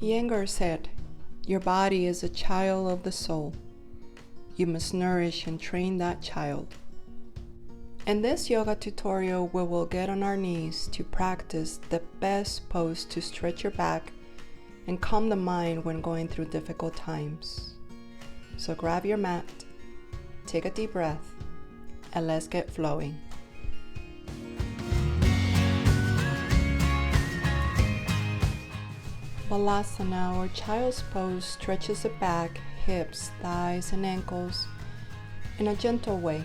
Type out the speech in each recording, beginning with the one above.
Iyengar said, "Your body is a child of the soul. You must nourish and train that child." In this yoga tutorial, we will get on our knees to practice the best pose to stretch your back and calm the mind when going through difficult times. So grab your mat, take a deep breath, and let's get flowing. Valasana, or child's pose, stretches the back, hips, thighs, and ankles in a gentle way.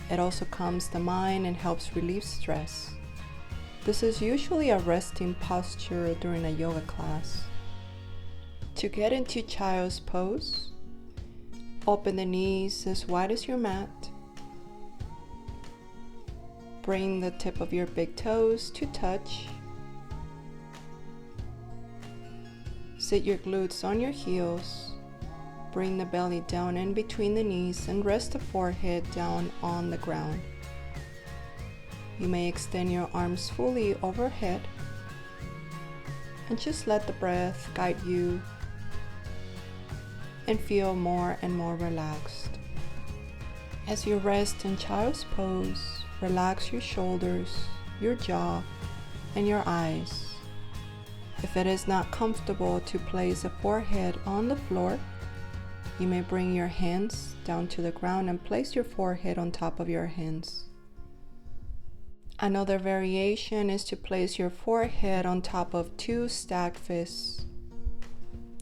It also calms the mind and helps relieve stress. This is usually a resting posture during a yoga class. To get into child's pose, open the knees as wide as your mat. Bring the tip of your big toes to touch. Sit your glutes on your heels. Bring the belly down in between the knees and rest the forehead down on the ground. You may extend your arms fully overhead and just let the breath guide you and feel more and more relaxed. As you rest in child's pose, relax your shoulders, your jaw, and your eyes. If it is not comfortable to place the forehead on the floor, you may bring your hands down to the ground and place your forehead on top of your hands. Another variation is to place your forehead on top of two stacked fists.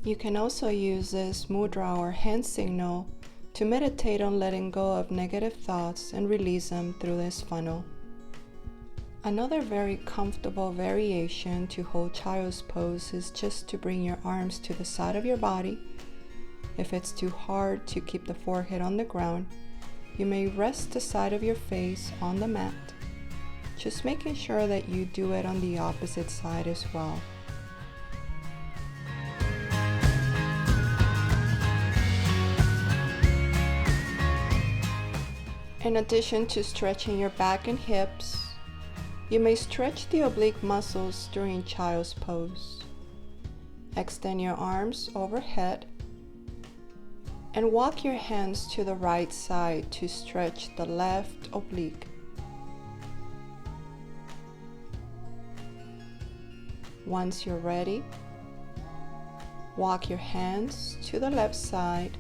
You can also use this mudra or hand signal to meditate on letting go of negative thoughts and release them through this funnel. Another very comfortable variation to hold child's pose is just to bring your arms to the side of your body. If it's too hard to keep the forehead on the ground, you may rest the side of your face on the mat, just making sure that you do it on the opposite side as well. In addition to stretching your back and hips, you may stretch the oblique muscles during child's pose. Extend your arms overhead and walk your hands to the right side to stretch the left oblique. Once you're ready, walk your hands to the left side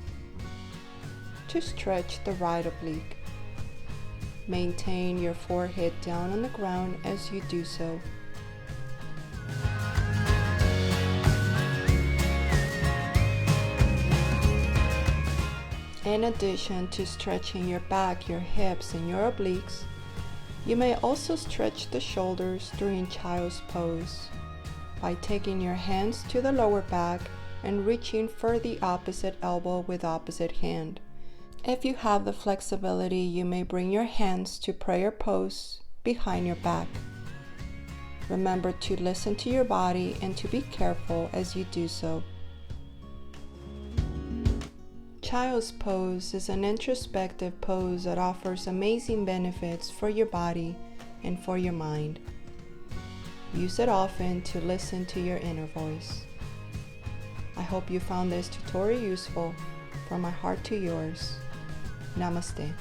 to stretch the right oblique. Maintain your forehead down on the ground as you do so. In addition to stretching your back, your hips, and your obliques, you may also stretch the shoulders during child's pose by taking your hands to the lower back and reaching for the opposite elbow with opposite hand. If you have the flexibility, you may bring your hands to prayer pose behind your back. Remember to listen to your body and to be careful as you do so. Child's pose is an introspective pose that offers amazing benefits for your body and for your mind. Use it often to listen to your inner voice. I hope you found this tutorial useful. From my heart to yours. Namaste.